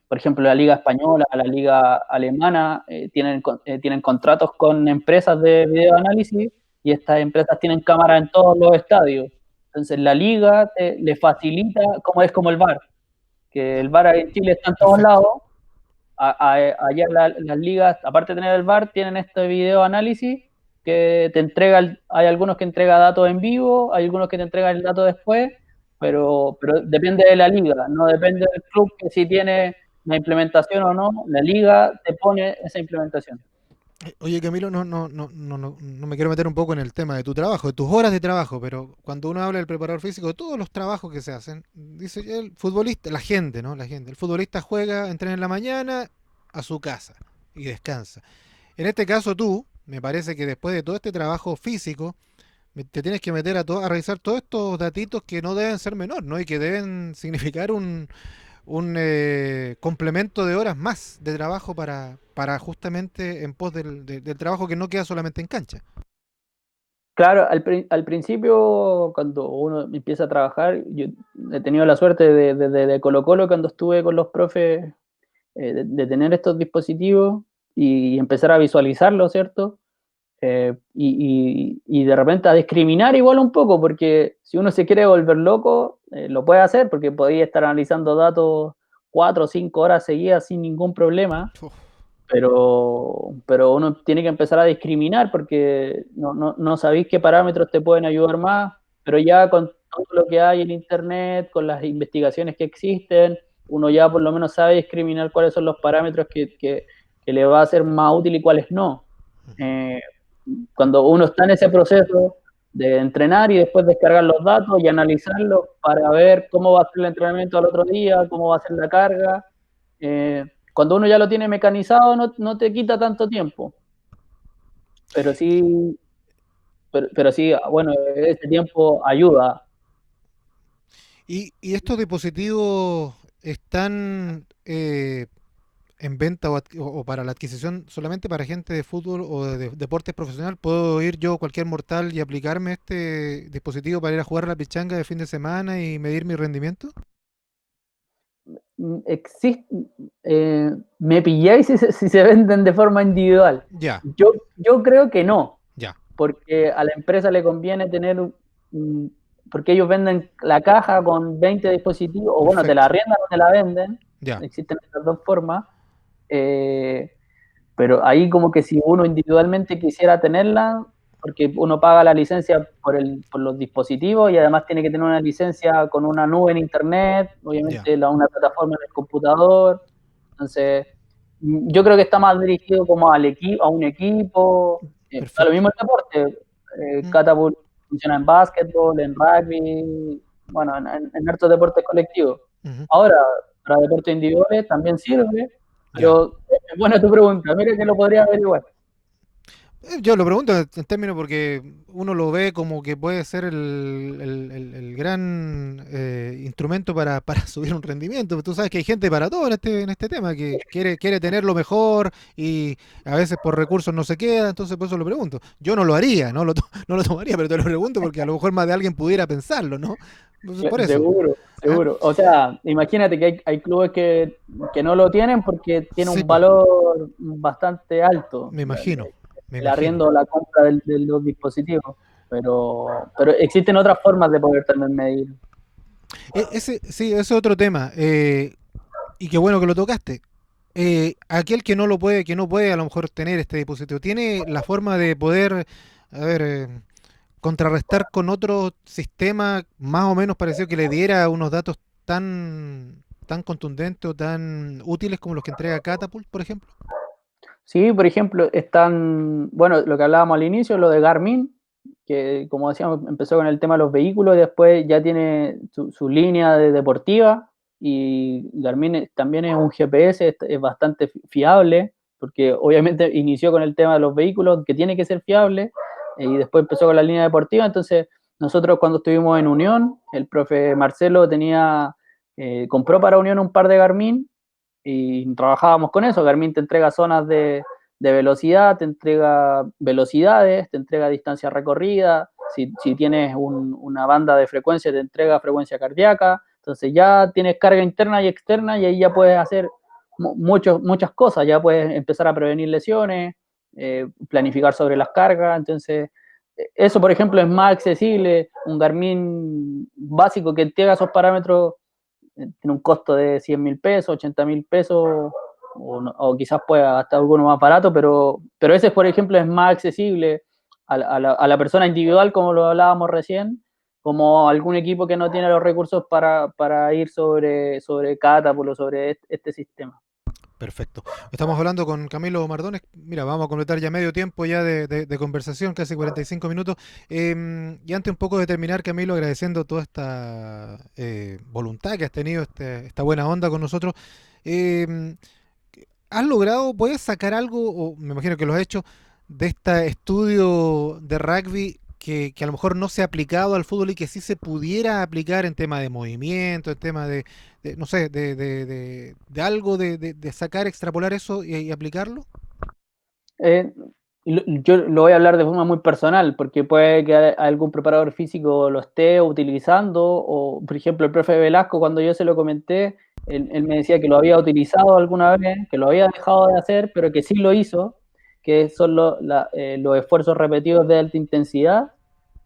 por ejemplo, la Liga Española, la Liga Alemana, tienen contratos con empresas de videoanálisis y estas empresas tienen cámaras en todos los estadios. Entonces, la Liga le facilita, como es como el VAR, que el VAR en Chile está en todos Perfecto. lados. Allá las ligas, aparte de tener el VAR, tienen este video análisis que te entrega, hay algunos que entrega datos en vivo, hay algunos que te entregan el dato después, pero depende de la liga, no depende del club que si tiene la implementación o no, la liga te pone esa implementación. Oye, Camilo, no me quiero meter un poco en el tema de tu trabajo, de tus horas de trabajo, pero cuando uno habla del preparador físico, de todos los trabajos que se hacen, dice el futbolista, la gente, ¿no? La gente. El futbolista juega, entrena en la mañana a su casa y descansa. En este caso tú, me parece que después de todo este trabajo físico, te tienes que meter a revisar todos estos datitos que no deben ser menor, ¿no? Y que deben significar un complemento de horas más de trabajo para justamente en pos del trabajo que no queda solamente en cancha. Claro, al principio, cuando uno empieza a trabajar, yo he tenido la suerte de Colo-Colo cuando estuve con los profes, de tener estos dispositivos y empezar a visualizarlo, ¿cierto? Y de repente a discriminar igual un poco, porque si uno se quiere volver loco, lo puede hacer, porque podía estar analizando datos 4 o 5 horas seguidas sin ningún problema, Uf. pero uno tiene que empezar a discriminar porque no sabéis qué parámetros te pueden ayudar más, pero ya con todo lo que hay en Internet, con las investigaciones que existen, uno ya por lo menos sabe discriminar cuáles son los parámetros que le va a ser más útil y cuáles no. Eh, Cuando uno está en ese proceso de entrenar y después descargar los datos y analizarlos para ver cómo va a ser el entrenamiento al otro día, cómo va a ser la carga, cuando uno ya lo tiene mecanizado no te quita tanto tiempo, pero sí, pero sí, bueno, ese tiempo ayuda. Y estos dispositivos están en venta o para la adquisición solamente para gente de fútbol o de deportes profesional. ¿Puedo ir yo, cualquier mortal, y aplicarme este dispositivo para ir a jugar a la pichanga de fin de semana y medir mi rendimiento? Existe, me pilláis si se venden de forma individual. Ya, Yo creo que no, ya, porque a la empresa le conviene tener porque ellos venden la caja con 20 dispositivos, o bueno, te la perfecto. arriendan o te la venden, Ya. existen estas dos formas, eh, pero ahí como que si uno individualmente quisiera tenerla, porque uno paga la licencia por los dispositivos y además tiene que tener una licencia con una nube en internet, Ya, obviamente una plataforma en el computador, entonces yo creo que está más dirigido como a un equipo, a lo perfecto. mismo el deporte, Mm, Catapult funciona en básquetbol, en rugby, bueno, en hartos deportes colectivos. ujú. Ahora, para deportes individuales también sirve, Ya. pero es buena tu pregunta, mira que lo podría averiguar. Yo lo pregunto en términos porque uno lo ve como que puede ser el gran instrumento para subir un rendimiento. Tú sabes que hay gente para todo en este tema, que quiere tener lo mejor y a veces por recursos no se queda, entonces por eso lo pregunto. Yo no lo haría, no lo tomaría, pero te lo pregunto porque a lo mejor más de alguien pudiera pensarlo, ¿no? Entonces, por eso. Seguro, ¿Ah? seguro. O sea, imagínate que hay clubes que no lo tienen porque tiene Sí, un pues, valor bastante alto, me imagino, me el imagino. arriendo o la compra de los dispositivos, pero existen otras formas de poder también medir. Ese, sí, ese es otro tema. Y qué bueno que lo tocaste. Aquel que no lo puede, que no puede a lo mejor tener este dispositivo, tiene la forma de poder, a ver, contrarrestar con otro sistema más o menos parecido que le diera unos datos tan contundentes o tan útiles como los que entrega Catapult, por ejemplo. Sí, por ejemplo, están, bueno, lo que hablábamos al inicio, lo de Garmin, que como decíamos, empezó con el tema de los vehículos y después ya tiene su línea de deportiva, y Garmin también es un GPS, es bastante fiable, porque obviamente inició con el tema de los vehículos, que tiene que ser fiable, y después empezó con la línea deportiva. Entonces nosotros cuando estuvimos en Unión, el profe Marcelo compró para Unión un par de Garmin y trabajábamos con eso. Garmin te entrega zonas de velocidad, te entrega velocidades, te entrega distancia recorrida, si tienes una banda de frecuencia, te entrega frecuencia cardíaca. Entonces ya tienes carga interna y externa, y ahí ya puedes hacer muchas cosas, ya puedes empezar a prevenir lesiones, planificar sobre las cargas. Entonces eso, por ejemplo, es más accesible. Un Garmin básico que entrega esos parámetros tiene un costo de 100.000 pesos, 80.000 pesos, o quizás pueda hasta alguno más barato, pero ese, por ejemplo, es más accesible a la persona individual, como lo hablábamos recién, como algún equipo que no tiene los recursos para ir sobre Catapult o sobre este sistema. Perfecto. Estamos hablando con Camilo Mardones. Mira, vamos a completar ya medio tiempo ya de conversación, casi 45 minutos. Y antes un poco de terminar, Camilo, agradeciendo toda esta voluntad que has tenido, esta buena onda con nosotros. em, ¿Has logrado, puedes sacar algo, o me imagino que lo has hecho, de este estudio de rugby que a lo mejor no se ha aplicado al fútbol y que sí se pudiera aplicar en tema de movimiento, en tema no sé, de algo, de sacar, extrapolar eso y aplicarlo? Eh, yo lo voy a hablar de forma muy personal, porque puede que algún preparador físico lo esté utilizando, o por ejemplo el profe Velasco, cuando yo se lo comenté, él me decía que lo había utilizado alguna vez, que lo había dejado de hacer, pero que sí lo hizo, que son los esfuerzos repetidos de alta intensidad,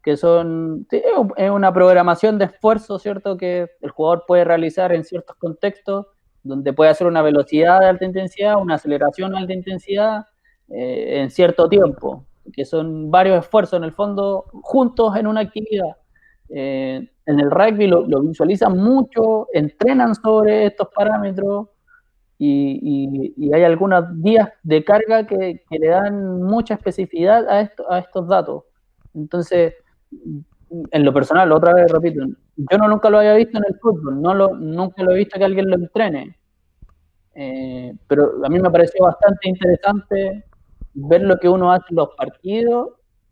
que son, sí, es una programación de esfuerzo, ¿cierto?, que el jugador puede realizar en ciertos contextos, donde puede hacer una velocidad de alta intensidad, una aceleración de alta intensidad, en cierto tiempo, que son varios esfuerzos en el fondo juntos en una actividad. En el rugby lo visualizan mucho, entrenan sobre estos parámetros, y hay algunos días de carga que le dan mucha especificidad a estos datos. Entonces, en lo personal, otra vez repito, yo nunca lo había visto en el fútbol, nunca lo he visto que alguien lo entrene. Pero a mí me pareció bastante interesante ver lo que uno hace en los partidos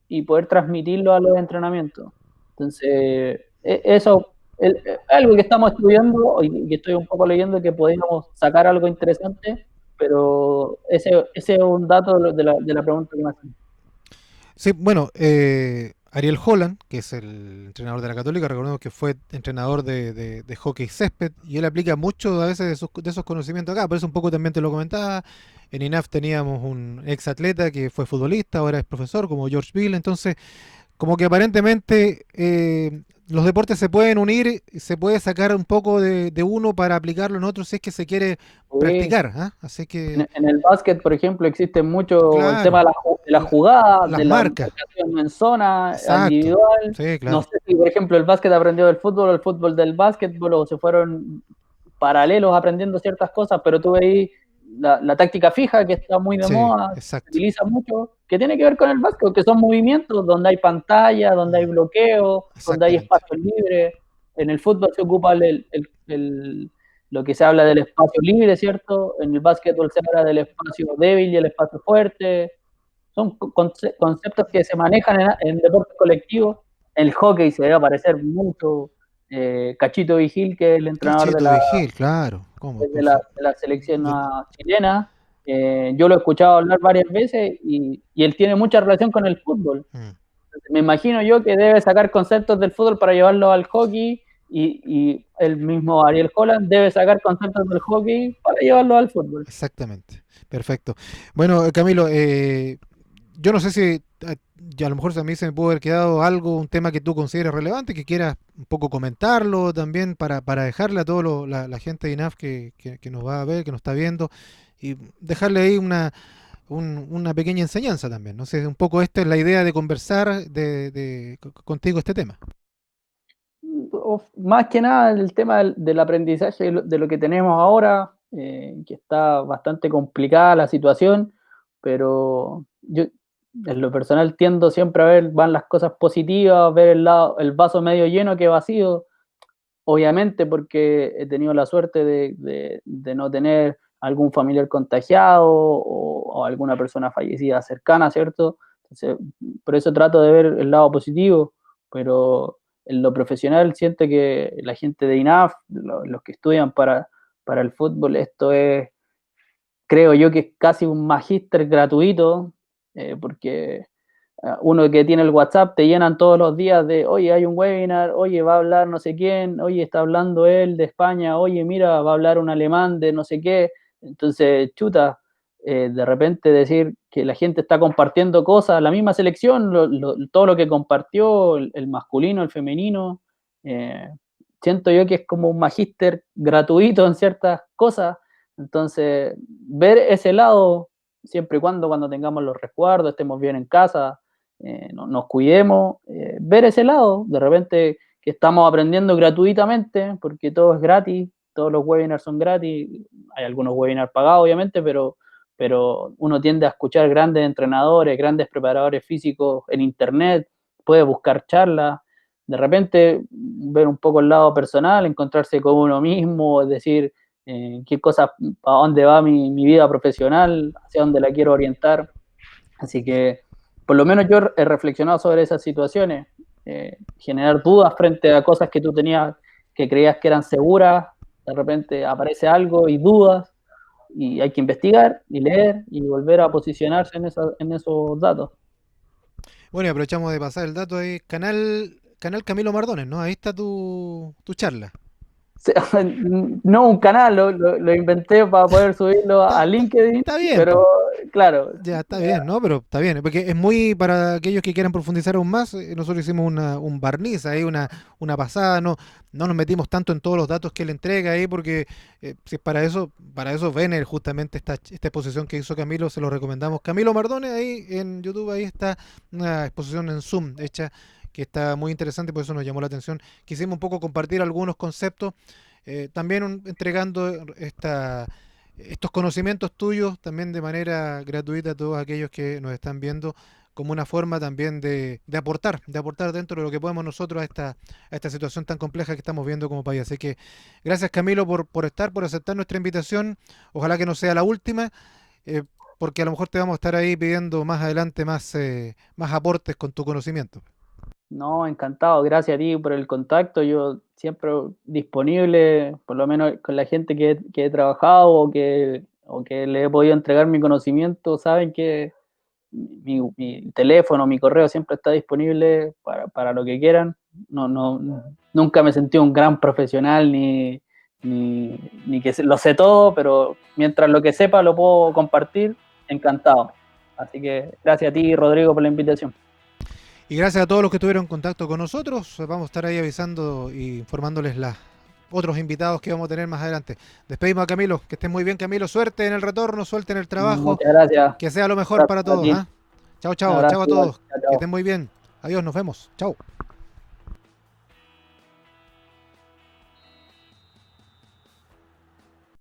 y poder transmitirlo a los entrenamientos. Entonces, eso es algo que estamos estudiando y que estoy un poco leyendo, que podríamos sacar algo interesante, pero ese es un dato de la pregunta que me hacen. Sí, bueno, Ariel Holland, que es el entrenador de la Católica, recordemos que fue entrenador de hockey césped y él aplica mucho a veces de esos conocimientos acá, por eso un poco también te lo comentaba. En INAF teníamos un ex atleta que fue futbolista, ahora es profesor, como George Bill, entonces como que aparentemente los deportes se pueden unir, y se puede sacar un poco de uno para aplicarlo en otro si es que se quiere Sí. practicar, ¿ah? Así que, En el básquet, por ejemplo, existe mucho el tema claro, de la la- jugada, las de la marcas, marcación en zona exacto, individual. sí, No claro. sé si, por ejemplo, el básquet aprendió del fútbol o el fútbol del básquetbol, o se fueron paralelos aprendiendo ciertas cosas, pero tú veis la táctica fija, que está muy de Sí, moda, se exacto. utiliza mucho, que tiene que ver con el básquet, que son movimientos donde hay pantalla, donde hay Mm, bloqueo, donde hay exactamente. espacios libres. En el fútbol se ocupa lo que se habla del espacio libre, ¿cierto? En el básquetbol se habla del espacio débil y el espacio fuerte. Son conceptos que se manejan en deportes colectivos. En el hockey se debe aparecer mucho. Cachito Vigil, que es el entrenador de Cachito la, Vigil, claro. ¿Cómo? de la, de la selección De- chilena. Yo lo he escuchado hablar varias veces, y él tiene mucha relación con el fútbol. mm. Me imagino yo que debe sacar conceptos del fútbol para llevarlo al hockey, y el mismo Ariel Holland debe sacar conceptos del hockey para llevarlo al fútbol. Exactamente. Perfecto. Bueno, Camilo, yo no sé si ya a lo mejor a mí se me pudo haber quedado algo, un tema que tú consideres relevante, que quieras un poco comentarlo también para dejarle a toda la gente de INAF que nos va a ver, que nos está viendo, y dejarle ahí una pequeña enseñanza también. No sé, un poco esta es la idea de conversar contigo este tema. Más que nada el tema del aprendizaje de lo que tenemos ahora, que está bastante complicada la situación, pero En lo personal tiendo siempre a ver, van las cosas positivas, ver el vaso medio lleno que vacío, obviamente porque he tenido la suerte de no tener algún familiar contagiado o alguna persona fallecida cercana, ¿cierto? Entonces, por eso trato de ver el lado positivo, pero en lo profesional siento que la gente de INAF, los que estudian para el fútbol, esto es, creo yo que es casi un magíster gratuito, porque uno que tiene el WhatsApp te llenan todos los días de, oye, hay un webinar, oye, va a hablar no sé quién, oye, está hablando él de España, oye, mira, va a hablar un alemán de no sé qué. Entonces, chuta, de repente decir que la gente está compartiendo cosas, la misma selección, todo lo que compartió, el masculino, el femenino, eh, siento yo que es como un magíster gratuito en ciertas cosas. Entonces, ver ese lado, siempre y cuando tengamos los resguardos, estemos bien en casa, nos cuidemos, ver ese lado, de repente que estamos aprendiendo gratuitamente, porque todo es gratis, todos los webinars son gratis, hay algunos webinars pagados obviamente, pero uno tiende a escuchar grandes entrenadores, grandes preparadores físicos en internet, puede buscar charlas, de repente ver un poco el lado personal, encontrarse con uno mismo, es decir, qué cosas, a dónde va mi vida profesional, hacia dónde la quiero orientar. Así que por lo menos yo he reflexionado sobre esas situaciones, generar dudas frente a cosas que tú tenías, que creías que eran seguras, de repente aparece algo y dudas, y hay que investigar y leer y volver a posicionarse en esos datos. Bueno, y aprovechamos de pasar el dato ahí. Canal Camilo Mardones, ¿no? Ahí está tu charla. No un canal, lo inventé para poder subirlo Está, a está- LinkedIn, está bien, pero po. claro, Ya está bien, ¿no? Pero está bien, porque es muy para aquellos que quieran profundizar aún más. Nosotros hicimos un barniz ahí, una pasada, no nos metimos tanto en todos los datos que él entrega ahí, porque si es para eso ven justamente esta exposición que hizo Camilo, se lo recomendamos. Camilo Mardones, ahí en YouTube, ahí está una exposición en Zoom hecha que está muy interesante, por eso nos llamó la atención. Quisimos un poco compartir algunos conceptos, también entregando estos conocimientos tuyos también de manera gratuita a todos aquellos que nos están viendo como una forma también de aportar dentro de lo que podemos nosotros a esta situación tan compleja que estamos viendo como país. Así que gracias Camilo por aceptar nuestra invitación. Ojalá que no sea la última, eh, porque a lo mejor te vamos a estar ahí pidiendo más adelante más aportes con tu conocimiento. no, encantado, gracias a ti por el contacto. Yo siempre disponible, por lo menos con la gente que he trabajado o que le he podido entregar mi conocimiento, saben que mi teléfono, mi correo siempre está disponible para lo que quieran. Nunca me sentí un gran profesional ni que lo sé todo, pero mientras lo que sepa lo puedo compartir, encantado. Así que gracias a ti, Rodrigo, por la invitación. Y gracias a todos los que estuvieron en contacto con nosotros. Vamos a estar ahí avisando y informándoles las otros invitados que vamos a tener más adelante. Despedimos a Camilo. Que estén muy bien, Camilo. Suerte en el retorno, suerte en el trabajo. Muchas gracias. Que sea lo mejor Gracias para a todos. ti. ¿Ah? Chao, Un chao. abrazo Chao a igual. todos. Chao, Que chao. estén muy bien. Adiós, nos vemos. Chao.